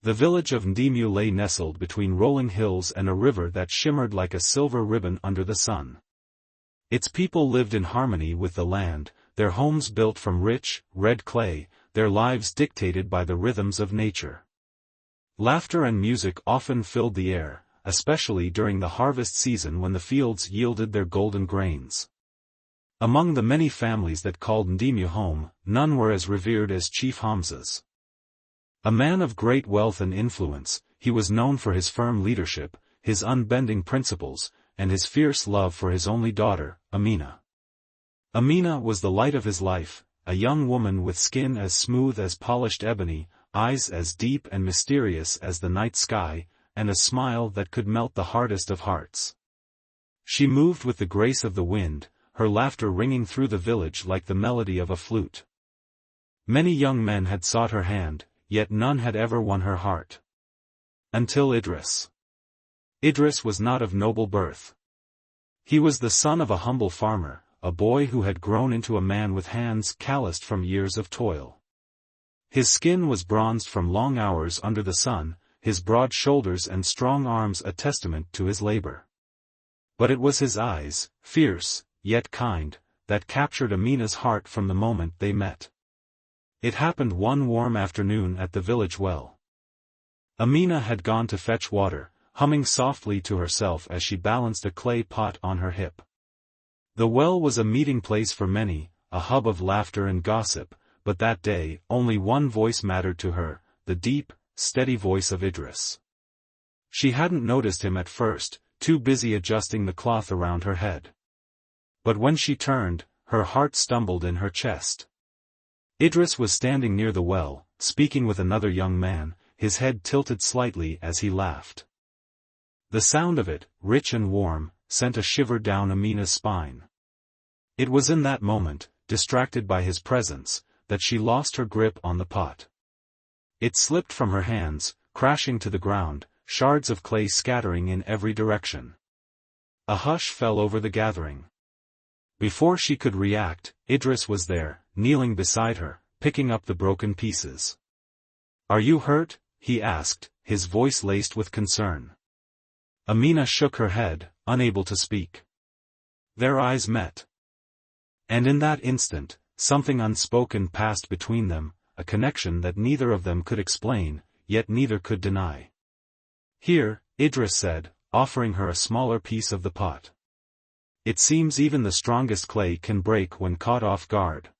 The village of Ndimu lay nestled between rolling hills and a river that shimmered like a silver ribbon under the sun. Its people lived in harmony with the land, their homes built from rich, red clay, their lives dictated by the rhythms of nature. Laughter and music often filled the air, especially during the harvest season when the fields yielded their golden grains. Among the many families that called Ndimu home, none were as revered as Chief Hamza's. A man of great wealth and influence, he was known for his firm leadership, his unbending principles, and his fierce love for his only daughter, Amina. Amina was the light of his life, a young woman with skin as smooth as polished ebony, eyes as deep and mysterious as the night sky, and a smile that could melt the hardest of hearts. She moved with the grace of the wind, her laughter ringing through the village like the melody of a flute. Many young men had sought her hand, yet none had ever won her heart. Until Idris. Idris was not of noble birth. He was the son of a humble farmer, a boy who had grown into a man with hands calloused from years of toil. His skin was bronzed from long hours under the sun, his broad shoulders and strong arms a testament to his labor. But it was his eyes, fierce, yet kind, that captured Amina's heart from the moment they met. It happened one warm afternoon at the village well. Amina had gone to fetch water, humming softly to herself as she balanced a clay pot on her hip. The well was a meeting place for many, a hub of laughter and gossip, but that day, only one voice mattered to her, the deep, steady voice of Idris. She hadn't noticed him at first, too busy adjusting the cloth around her head. But when she turned, her heart stumbled in her chest. Idris was standing near the well, speaking with another young man, his head tilted slightly as he laughed. The sound of it, rich and warm, sent a shiver down Amina's spine. It was in that moment, distracted by his presence, that she lost her grip on the pot. It slipped from her hands, crashing to the ground, shards of clay scattering in every direction. A hush fell over the gathering. Before she could react, Idris was there, kneeling beside her, picking up the broken pieces. "Are you hurt?" he asked, his voice laced with concern. Amina shook her head, unable to speak. Their eyes met. And in that instant, something unspoken passed between them, a connection that neither of them could explain, yet neither could deny. "Here," Idris said, offering her a smaller piece of the pot. "It seems even the strongest clay can break when caught off guard."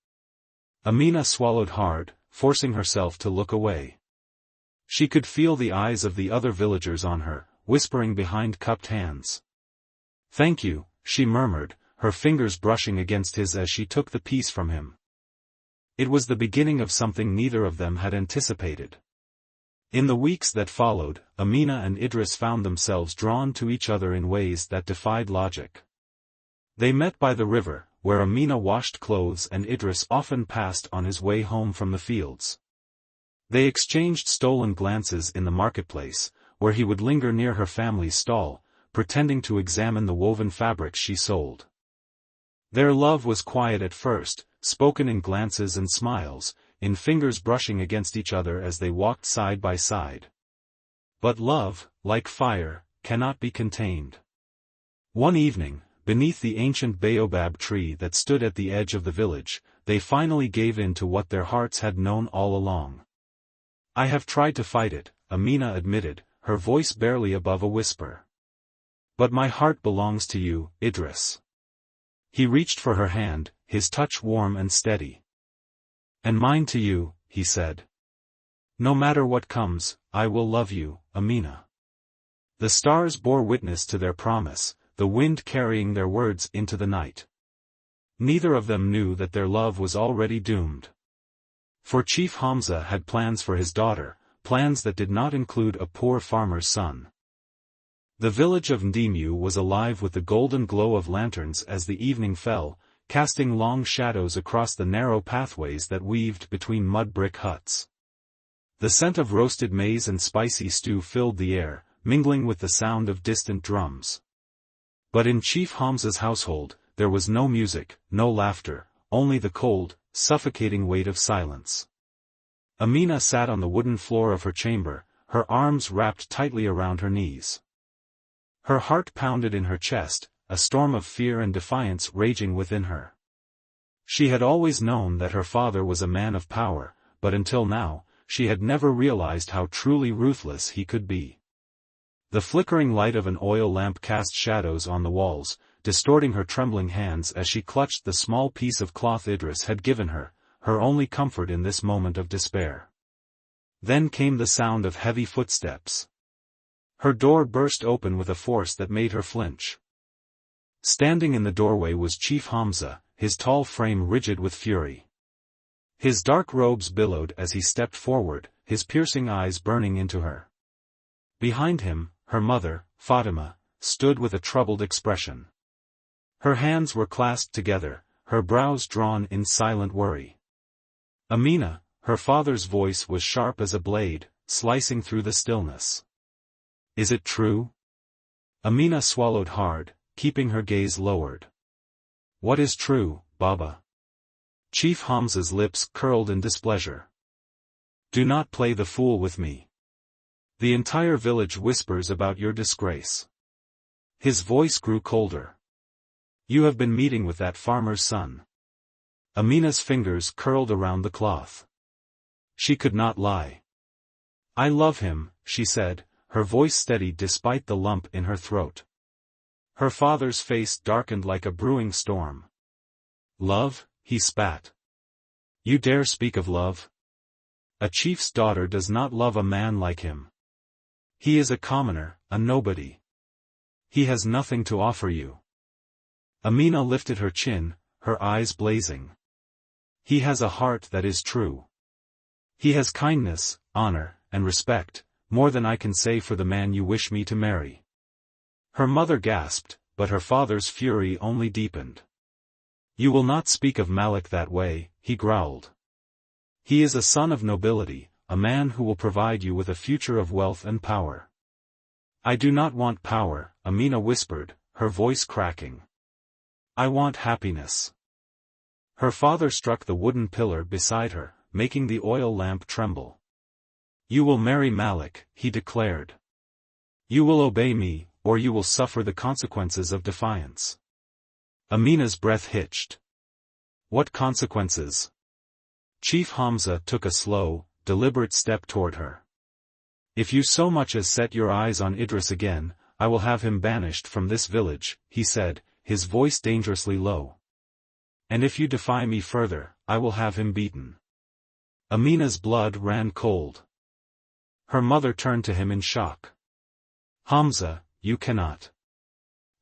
Amina swallowed hard, forcing herself to look away. She could feel the eyes of the other villagers on her, whispering behind cupped hands. "Thank you," she murmured, her fingers brushing against his as she took the piece from him. It was the beginning of something neither of them had anticipated. In the weeks that followed, Amina and Idris found themselves drawn to each other in ways that defied logic. They met by the river, where Amina washed clothes and Idris often passed on his way home from the fields. They exchanged stolen glances in the marketplace, where he would linger near her family's stall, pretending to examine the woven fabrics she sold. Their love was quiet at first, spoken in glances and smiles, in fingers brushing against each other as they walked side by side. But love, like fire, cannot be contained. One evening, beneath the ancient baobab tree that stood at the edge of the village, they finally gave in to what their hearts had known all along. "I have tried to fight it," Amina admitted, her voice barely above a whisper. "But my heart belongs to you, Idris." He reached for her hand, his touch warm and steady. "And mine to you," he said. "No matter what comes, I will love you, Amina." The stars bore witness to their promise, the wind carrying their words into the night. Neither of them knew that their love was already doomed. For Chief Hamza had plans for his daughter, plans that did not include a poor farmer's son. The village of Ndimu was alive with the golden glow of lanterns as the evening fell, casting long shadows across the narrow pathways that weaved between mud brick huts. The scent of roasted maize and spicy stew filled the air, mingling with the sound of distant drums. But in Chief Hamza's household, there was no music, no laughter, only the cold, suffocating weight of silence. Amina sat on the wooden floor of her chamber, her arms wrapped tightly around her knees. Her heart pounded in her chest, a storm of fear and defiance raging within her. She had always known that her father was a man of power, but until now, she had never realized how truly ruthless he could be. The flickering light of an oil lamp cast shadows on the walls, distorting her trembling hands as she clutched the small piece of cloth Idris had given her, her only comfort in this moment of despair. Then came the sound of heavy footsteps. Her door burst open with a force that made her flinch. Standing in the doorway was Chief Hamza, his tall frame rigid with fury. His dark robes billowed as he stepped forward, his piercing eyes burning into her. Behind him, her mother, Fatima, stood with a troubled expression. Her hands were clasped together, her brows drawn in silent worry. Amina, her father's voice was sharp as a blade, slicing through the stillness. "Is it true?" Amina swallowed hard, keeping her gaze lowered. "What is true, Baba?" Chief Hamza's lips curled in displeasure. "Do not play the fool with me. The entire village whispers about your disgrace." His voice grew colder. "You have been meeting with that farmer's son." Amina's fingers curled around the cloth. She could not lie. "I love him," she said, her voice steady despite the lump in her throat. Her father's face darkened like a brewing storm. "Love?" he spat. "You dare speak of love? A chief's daughter does not love a man like him. He is a commoner, a nobody. He has nothing to offer you." Amina lifted her chin, her eyes blazing. "He has a heart that is true. He has kindness, honor, and respect, more than I can say for the man you wish me to marry." Her mother gasped, but her father's fury only deepened. "You will not speak of Malik that way," he growled. "He is a son of nobility, a man who will provide you with a future of wealth and power." "I do not want power," Amina whispered, her voice cracking. "I want happiness." Her father struck the wooden pillar beside her, making the oil lamp tremble. "You will marry Malik," he declared. "You will obey me, or you will suffer the consequences of defiance." Amina's breath hitched. "What consequences?" Chief Hamza took a slow, deliberate step toward her. "If you so much as set your eyes on Idris again, I will have him banished from this village," he said, his voice dangerously low. "And if you defy me further, I will have him beaten." Amina's blood ran cold. Her mother turned to him in shock. "Hamza, you cannot."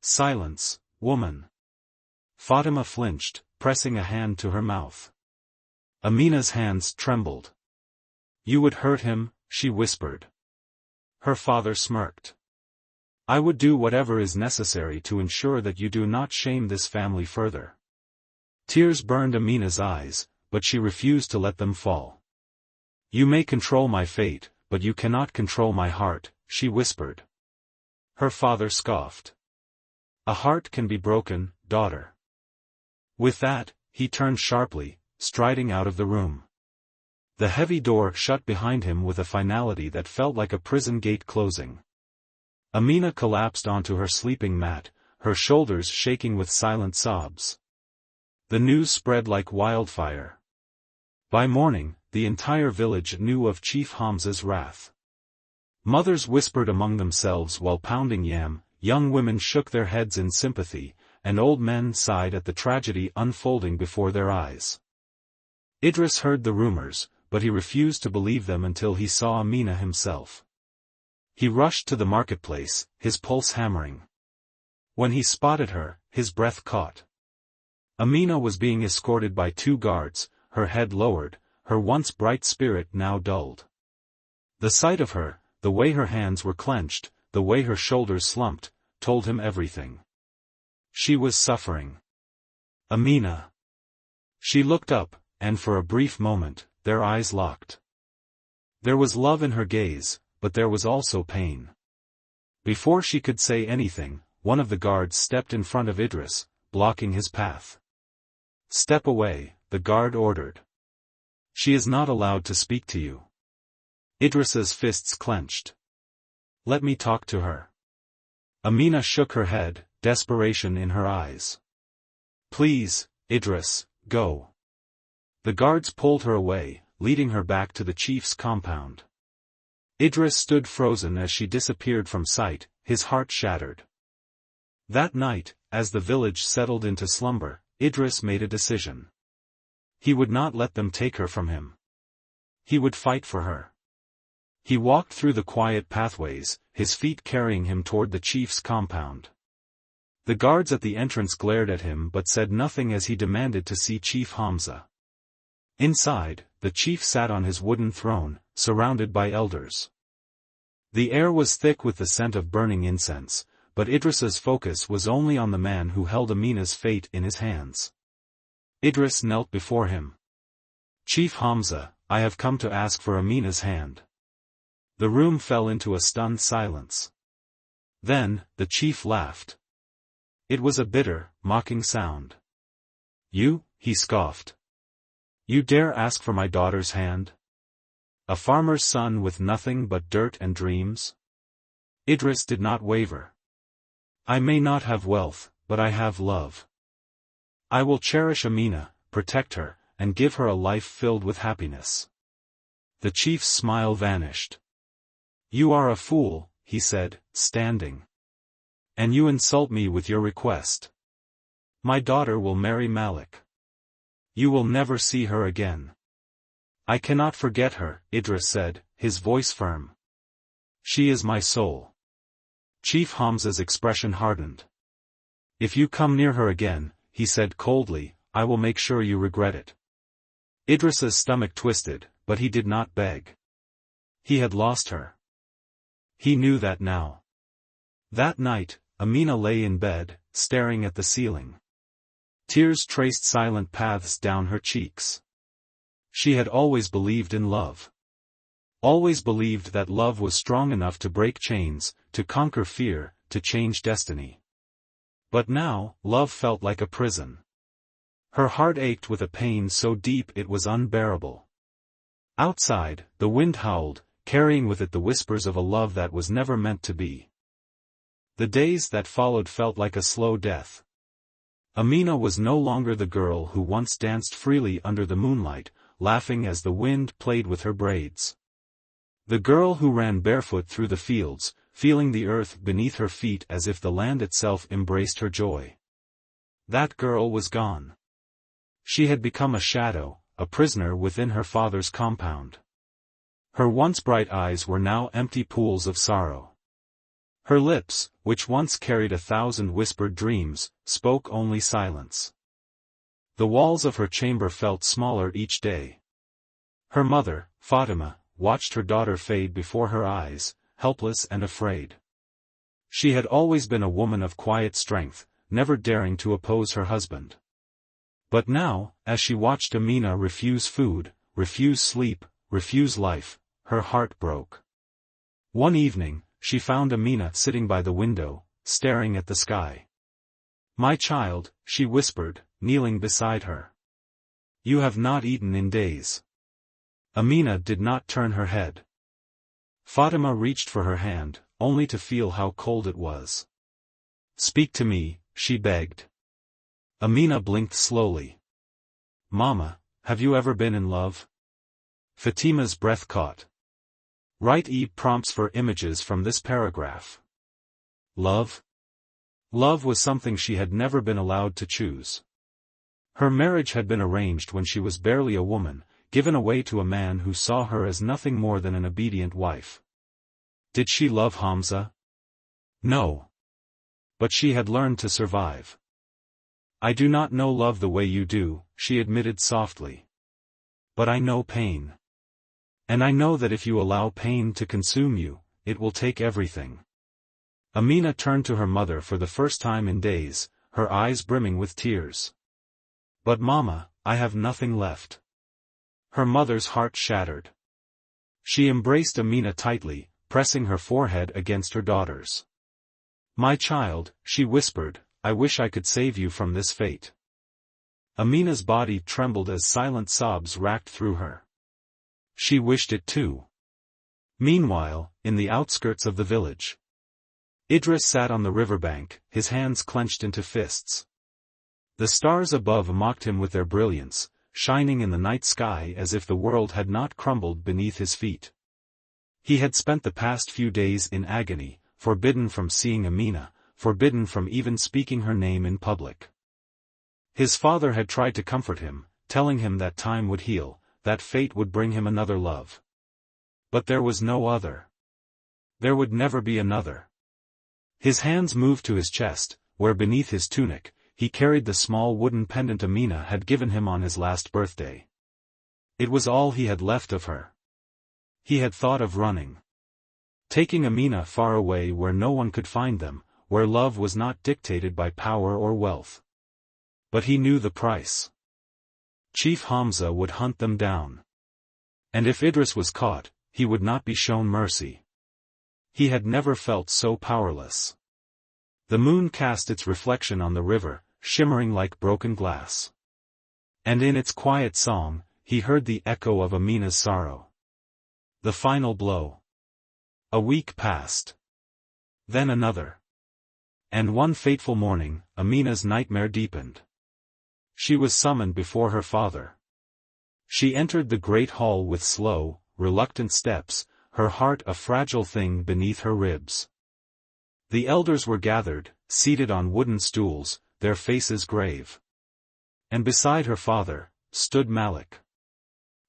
"Silence, woman." Fatima flinched, pressing a hand to her mouth. Amina's hands trembled. "You would hurt him," she whispered. Her father smirked. "I would do whatever is necessary to ensure that you do not shame this family further." Tears burned Amina's eyes, but she refused to let them fall. "You may control my fate, but you cannot control my heart," she whispered. Her father scoffed. "A heart can be broken, daughter." With that, he turned sharply, striding out of the room. The heavy door shut behind him with a finality that felt like a prison gate closing. Amina collapsed onto her sleeping mat, her shoulders shaking with silent sobs. The news spread like wildfire. By morning, the entire village knew of Chief Hamza's wrath. Mothers whispered among themselves while pounding yam, young women shook their heads in sympathy, and old men sighed at the tragedy unfolding before their eyes. Idris heard the rumors, but he refused to believe them until he saw Amina himself. He rushed to the marketplace, his pulse hammering. When he spotted her, his breath caught. Amina was being escorted by 2 guards, her head lowered, her once bright spirit now dulled. The sight of her, the way her hands were clenched, the way her shoulders slumped, told him everything. She was suffering. "Amina." She looked up, and for a brief moment, their eyes locked. There was love in her gaze, but there was also pain. Before she could say anything, one of the guards stepped in front of Idris, blocking his path. "Step away," the guard ordered. "She is not allowed to speak to you." Idris's fists clenched. Let me talk to her. Amina shook her head, desperation in her eyes. Please, Idris, go. The guards pulled her away, leading her back to the chief's compound. Idris stood frozen as she disappeared from sight, his heart shattered. That night, as the village settled into slumber, Idris made a decision. He would not let them take her from him. He would fight for her. He walked through the quiet pathways, his feet carrying him toward the chief's compound. The guards at the entrance glared at him but said nothing as he demanded to see Chief Hamza. Inside, the chief sat on his wooden throne, surrounded by elders. The air was thick with the scent of burning incense, but Idris's focus was only on the man who held Amina's fate in his hands. Idris knelt before him. Chief Hamza, I have come to ask for Amina's hand. The room fell into a stunned silence. Then, the chief laughed. It was a bitter, mocking sound. You, he scoffed. You dare ask for my daughter's hand? A farmer's son with nothing but dirt and dreams? Idris did not waver. I may not have wealth, but I have love. I will cherish Amina, protect her, and give her a life filled with happiness. The chief's smile vanished. You are a fool, he said, standing. And you insult me with your request. My daughter will marry Malik. You will never see her again. I cannot forget her, Idris said, his voice firm. She is my soul. Chief Hamza's expression hardened. If you come near her again, he said coldly, I will make sure you regret it. Idris's stomach twisted, but he did not beg. He had lost her. He knew that now. That night, Amina lay in bed, staring at the ceiling. Tears traced silent paths down her cheeks. She had always believed in love. Always believed that love was strong enough to break chains, to conquer fear, to change destiny. But now, love felt like a prison. Her heart ached with a pain so deep it was unbearable. Outside, the wind howled, carrying with it the whispers of a love that was never meant to be. The days that followed felt like a slow death. Amina was no longer the girl who once danced freely under the moonlight, laughing as the wind played with her braids. The girl who ran barefoot through the fields, feeling the earth beneath her feet as if the land itself embraced her joy. That girl was gone. She had become a shadow, a prisoner within her father's compound. Her once bright eyes were now empty pools of sorrow. Her lips, which once carried 1,000 whispered dreams, spoke only silence. The walls of her chamber felt smaller each day. Her mother, Fatima, watched her daughter fade before her eyes, helpless and afraid. She had always been a woman of quiet strength, never daring to oppose her husband. But now, as she watched Amina refuse food, refuse sleep, refuse life, her heart broke. One evening, she found Amina sitting by the window, staring at the sky. My child, she whispered, kneeling beside her. You have not eaten in days. Amina did not turn her head. Fatima reached for her hand, only to feel how cold it was. Speak to me, she begged. Amina blinked slowly. Mama, have you ever been in love? Fatima's breath caught. Write prompts for images from this paragraph. Love? Love was something she had never been allowed to choose. Her marriage had been arranged when she was barely a woman, given away to a man who saw her as nothing more than an obedient wife. Did she love Hamza? No. But she had learned to survive. I do not know love the way you do, she admitted softly. But I know pain. And I know that if you allow pain to consume you, it will take everything. Amina turned to her mother for the first time in days, her eyes brimming with tears. But Mama, I have nothing left. Her mother's heart shattered. She embraced Amina tightly, pressing her forehead against her daughter's. My child, she whispered, I wish I could save you from this fate. Amina's body trembled as silent sobs racked through her. She wished it too. Meanwhile, in the outskirts of the village, Idris sat on the riverbank, his hands clenched into fists. The stars above mocked him with their brilliance, shining in the night sky as if the world had not crumbled beneath his feet. He had spent the past few days in agony, forbidden from seeing Amina, forbidden from even speaking her name in public. His father had tried to comfort him, telling him that time would heal, that fate would bring him another love. But there was no other. There would never be another. His hands moved to his chest, where beneath his tunic, he carried the small wooden pendant Amina had given him on his last birthday. It was all he had left of her. He had thought of running. Taking Amina far away where no one could find them, where love was not dictated by power or wealth. But he knew the price. Chief Hamza would hunt them down. And if Idris was caught, he would not be shown mercy. He had never felt so powerless. The moon cast its reflection on the river, shimmering like broken glass. And in its quiet song, he heard the echo of Amina's sorrow. The final blow. A week passed. Then another. And one fateful morning, Amina's nightmare deepened. She was summoned before her father. She entered the great hall with slow, reluctant steps, her heart a fragile thing beneath her ribs. The elders were gathered, seated on wooden stools, their faces grave. And beside her father, stood Malik.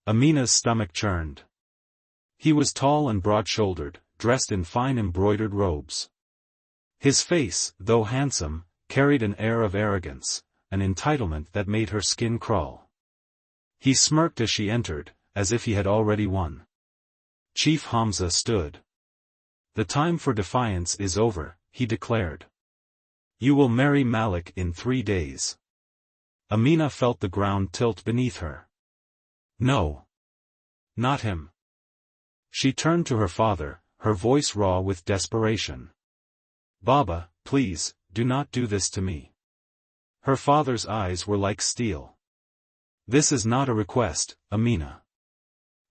Amina's stomach churned. He was tall and broad-shouldered, dressed in fine embroidered robes. His face, though handsome, carried an air of arrogance, an entitlement that made her skin crawl. He smirked as she entered, as if he had already won. Chief Hamza stood. "The time for defiance is over," he declared. "You will marry Malik in 3 days." Amina felt the ground tilt beneath her. No. Not him. She turned to her father, her voice raw with desperation. "Baba, please, do not do this to me." Her father's eyes were like steel. "This is not a request, Amina."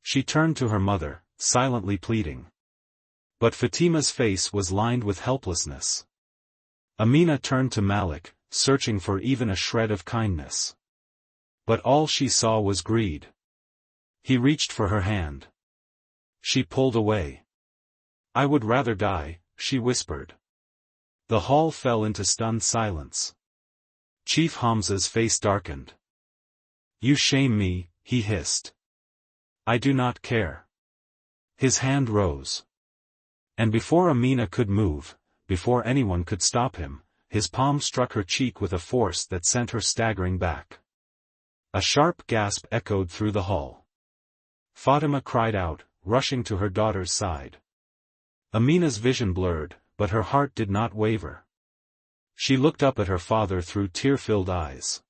She turned to her mother, silently pleading. But Fatima's face was lined with helplessness. Amina turned to Malik, searching for even a shred of kindness. But all she saw was greed. He reached for her hand. She pulled away. "I would rather die," she whispered. The hall fell into stunned silence. Chief Hamza's face darkened. "You shame me," he hissed. "I do not care." His hand rose. And before Amina could move, before anyone could stop him, his palm struck her cheek with a force that sent her staggering back. A sharp gasp echoed through the hall. Fatima cried out, rushing to her daughter's side. Amina's vision blurred, but her heart did not waver. She looked up at her father through tear-filled eyes.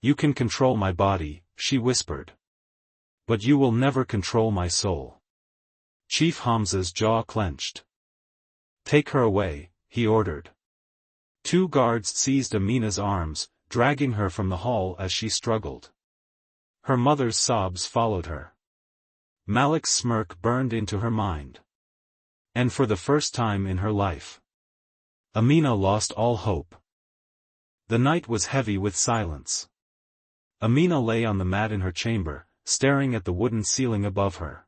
"You can control my body," she whispered. "But you will never control my soul." Chief Hamza's jaw clenched. "Take her away," he ordered. 2 guards seized Amina's arms, dragging her from the hall as she struggled. Her mother's sobs followed her. Malik's smirk burned into her mind. And for the first time in her life, Amina lost all hope. The night was heavy with silence. Amina lay on the mat in her chamber, staring at the wooden ceiling above her.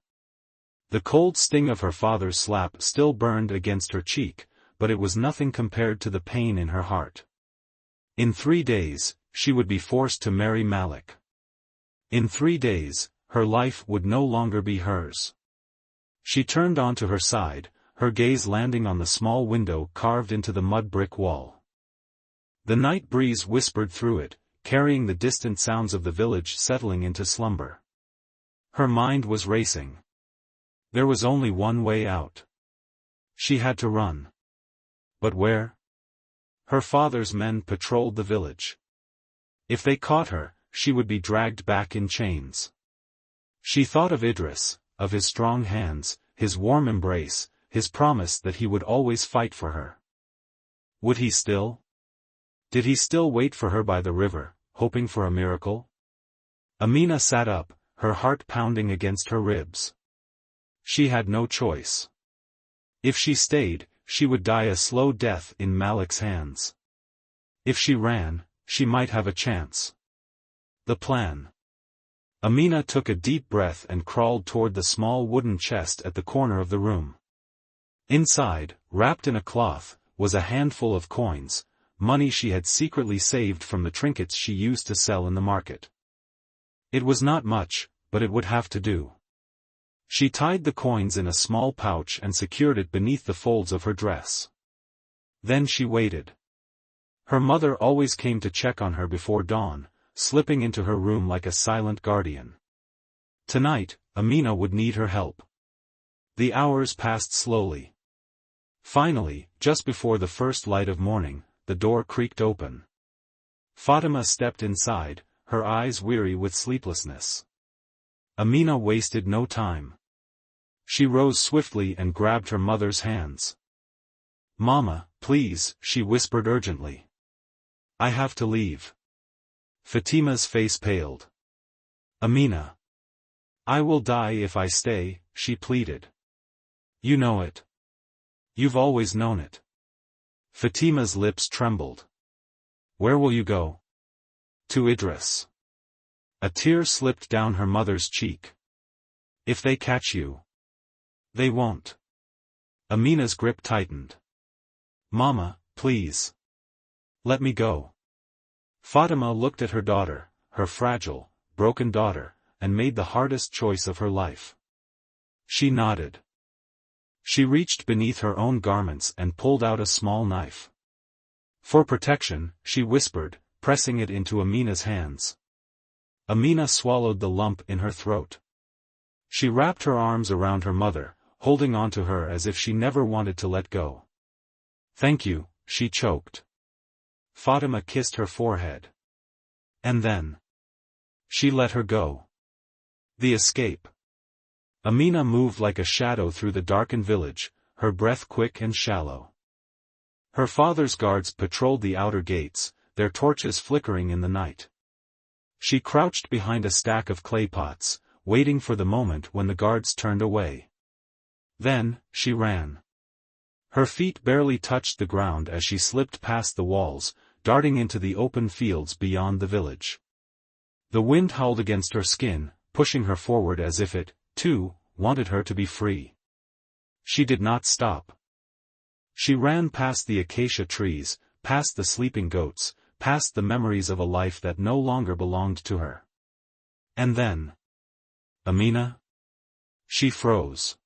The cold sting of her father's slap still burned against her cheek, but it was nothing compared to the pain in her heart. In 3 days, she would be forced to marry Malik. In 3 days, her life would no longer be hers. She turned onto her side, her gaze landing on the small window carved into the mud brick wall. The night breeze whispered through it, carrying the distant sounds of the village settling into slumber. Her mind was racing. There was only one way out. She had to run. But where? Her father's men patrolled the village. If they caught her, she would be dragged back in chains. She thought of Idris, of his strong hands, his warm embrace, his promise that he would always fight for her. Would he still? Did he still wait for her by the river, hoping for a miracle? Amina sat up, her heart pounding against her ribs. She had no choice. If she stayed, she would die a slow death in Malik's hands. If she ran, she might have a chance. The plan. Amina took a deep breath and crawled toward the small wooden chest at the corner of the room. Inside, wrapped in a cloth, was a handful of coins, money she had secretly saved from the trinkets she used to sell in the market. It was not much, but it would have to do. She tied the coins in a small pouch and secured it beneath the folds of her dress. Then she waited. Her mother always came to check on her before dawn, slipping into her room like a silent guardian. Tonight, Amina would need her help. The hours passed slowly. Finally, just before the first light of morning, the door creaked open. Fatima stepped inside, her eyes weary with sleeplessness. Amina wasted no time. She rose swiftly and grabbed her mother's hands. "Mama, please," she whispered urgently. "I have to leave." Fatima's face paled. "Amina. I will die if I stay," she pleaded. "You know it. You've always known it." Fatima's lips trembled. "Where will you go?" "To Idris." A tear slipped down her mother's cheek. "If they catch you." "They won't." Amina's grip tightened. "Mama, please. Let me go." Fatima looked at her daughter, her fragile, broken daughter, and made the hardest choice of her life. She nodded. She reached beneath her own garments and pulled out a small knife. "For protection," she whispered, pressing it into Amina's hands. Amina swallowed the lump in her throat. She wrapped her arms around her mother, holding on to her as if she never wanted to let go. "Thank you," she choked. Fatima kissed her forehead. And then she let her go. The escape. Amina moved like a shadow through the darkened village, her breath quick and shallow. Her father's guards patrolled the outer gates, their torches flickering in the night. She crouched behind a stack of clay pots, waiting for the moment when the guards turned away. Then, she ran. Her feet barely touched the ground as she slipped past the walls, darting into the open fields beyond the village. The wind howled against her skin, pushing her forward as if it, too, wanted her to be free. She did not stop. She ran past the acacia trees, past the sleeping goats, past the memories of a life that no longer belonged to her. And then, "Amina?" She froze.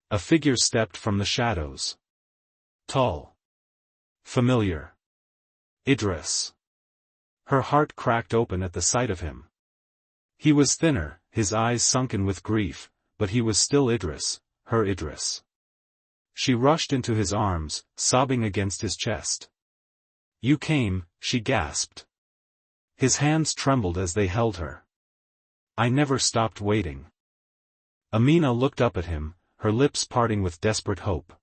A figure stepped from the shadows. Tall. Familiar. Idris. Her heart cracked open at the sight of him. He was thinner, his eyes sunken with grief, but he was still Idris, her Idris. She rushed into his arms, sobbing against his chest. "You came," she gasped. His hands trembled as they held her. "I never stopped waiting." Amina looked up at him, her lips parting with desperate hope.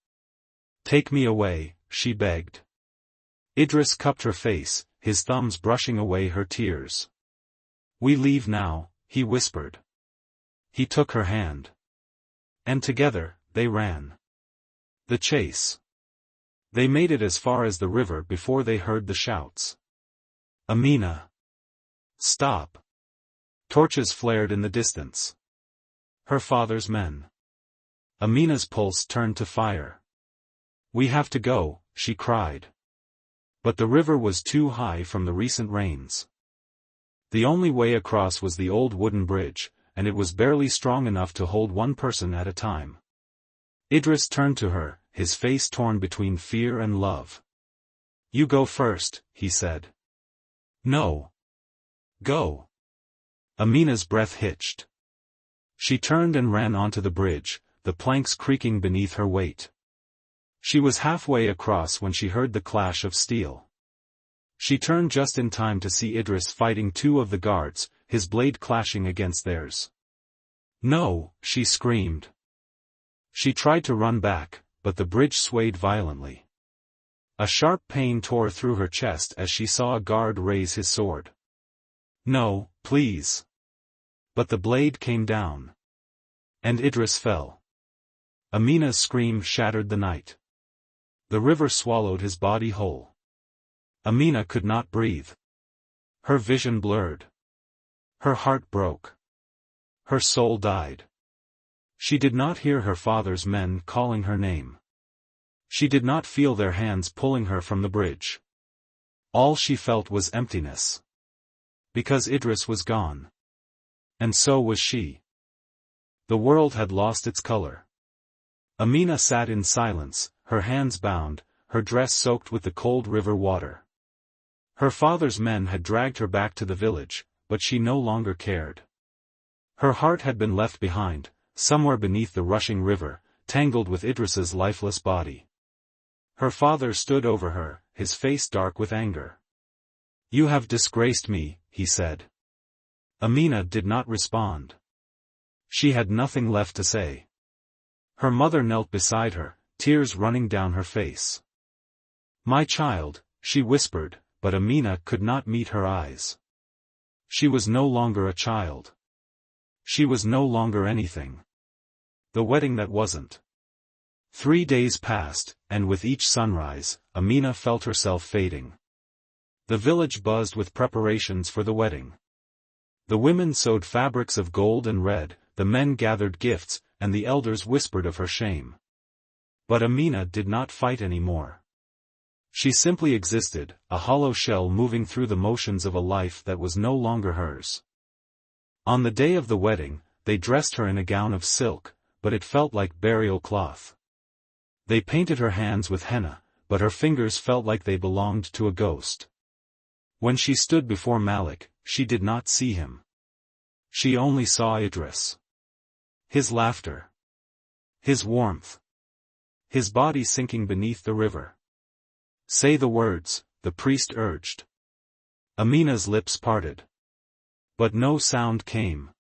"Take me away," she begged. Idris cupped her face, his thumbs brushing away her tears. "We leave now," he whispered. He took her hand. And together, they ran. The chase. They made it as far as the river before they heard the shouts. "Amina! Stop!" Torches flared in the distance. Her father's men. Amina's pulse turned to fire. "We have to go," she cried. But the river was too high from the recent rains. The only way across was the old wooden bridge, and it was barely strong enough to hold one person at a time. Idris turned to her, his face torn between fear and love. "You go first," he said. "No. Go." Amina's breath hitched. She turned and ran onto the bridge, the planks creaking beneath her weight. She was halfway across when she heard the clash of steel. She turned just in time to see Idris fighting two of the guards, his blade clashing against theirs. "No!" she screamed. She tried to run back, but the bridge swayed violently. A sharp pain tore through her chest as she saw a guard raise his sword. "No, please." But the blade came down. And Idris fell. Amina's scream shattered the night. The river swallowed his body whole. Amina could not breathe. Her vision blurred. Her heart broke. Her soul died. She did not hear her father's men calling her name. She did not feel their hands pulling her from the bridge. All she felt was emptiness. Because Idris was gone. And so was she. The world had lost its color. Amina sat in silence, her hands bound, her dress soaked with the cold river water. Her father's men had dragged her back to the village, but she no longer cared. Her heart had been left behind, somewhere beneath the rushing river, tangled with Idris's lifeless body. Her father stood over her, his face dark with anger. "You have disgraced me," he said. Amina did not respond. She had nothing left to say. Her mother knelt beside her, tears running down her face. "My child," she whispered, but Amina could not meet her eyes. She was no longer a child. She was no longer anything. The wedding that wasn't. 3 days passed, and with each sunrise, Amina felt herself fading. The village buzzed with preparations for the wedding. The women sewed fabrics of gold and red, the men gathered gifts, and the elders whispered of her shame. But Amina did not fight anymore. She simply existed, a hollow shell moving through the motions of a life that was no longer hers. On the day of the wedding, they dressed her in a gown of silk, but it felt like burial cloth. They painted her hands with henna, but her fingers felt like they belonged to a ghost. When she stood before Malik, she did not see him. She only saw Idris. His laughter. His warmth. His body sinking beneath the river. "Say the words," the priest urged. Amina's lips parted. But no sound came.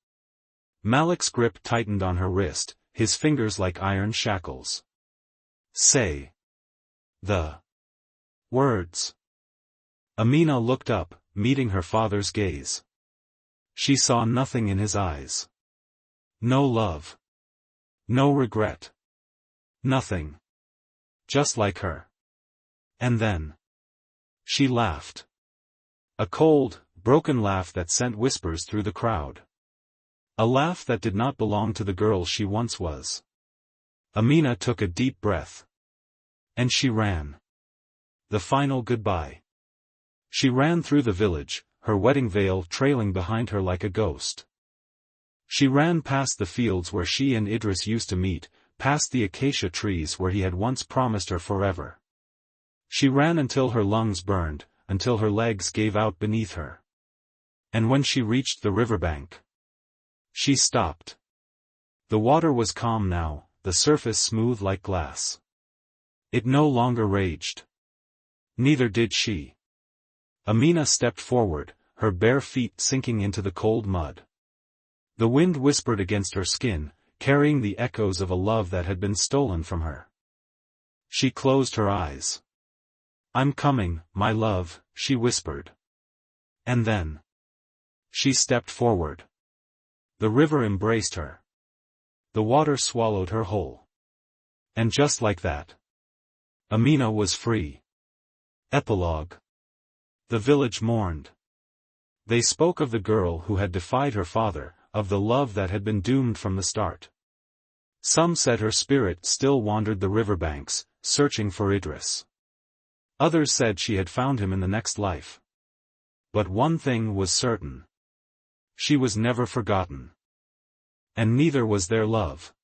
Malik's grip tightened on her wrist, his fingers like iron shackles. "Say the words." Amina looked up, meeting her father's gaze. She saw nothing in his eyes. No love. No regret. Nothing. Just like her. And then she laughed. A cold, broken laugh that sent whispers through the crowd. A laugh that did not belong to the girl she once was. Amina took a deep breath. And she ran. The final goodbye. She ran through the village, her wedding veil trailing behind her like a ghost. She ran past the fields where she and Idris used to meet, past the acacia trees where he had once promised her forever. She ran until her lungs burned, until her legs gave out beneath her. And when she reached the riverbank, she stopped. The water was calm now, the surface smooth like glass. It no longer raged. Neither did she. Amina stepped forward, her bare feet sinking into the cold mud. The wind whispered against her skin, carrying the echoes of a love that had been stolen from her. She closed her eyes. "I'm coming, my love," she whispered. And then she stepped forward. The river embraced her. The water swallowed her whole. And just like that, Amina was free. Epilogue. The village mourned. They spoke of the girl who had defied her father, of the love that had been doomed from the start. Some said her spirit still wandered the riverbanks, searching for Idris. Others said she had found him in the next life. But one thing was certain. She was never forgotten. And neither was their love.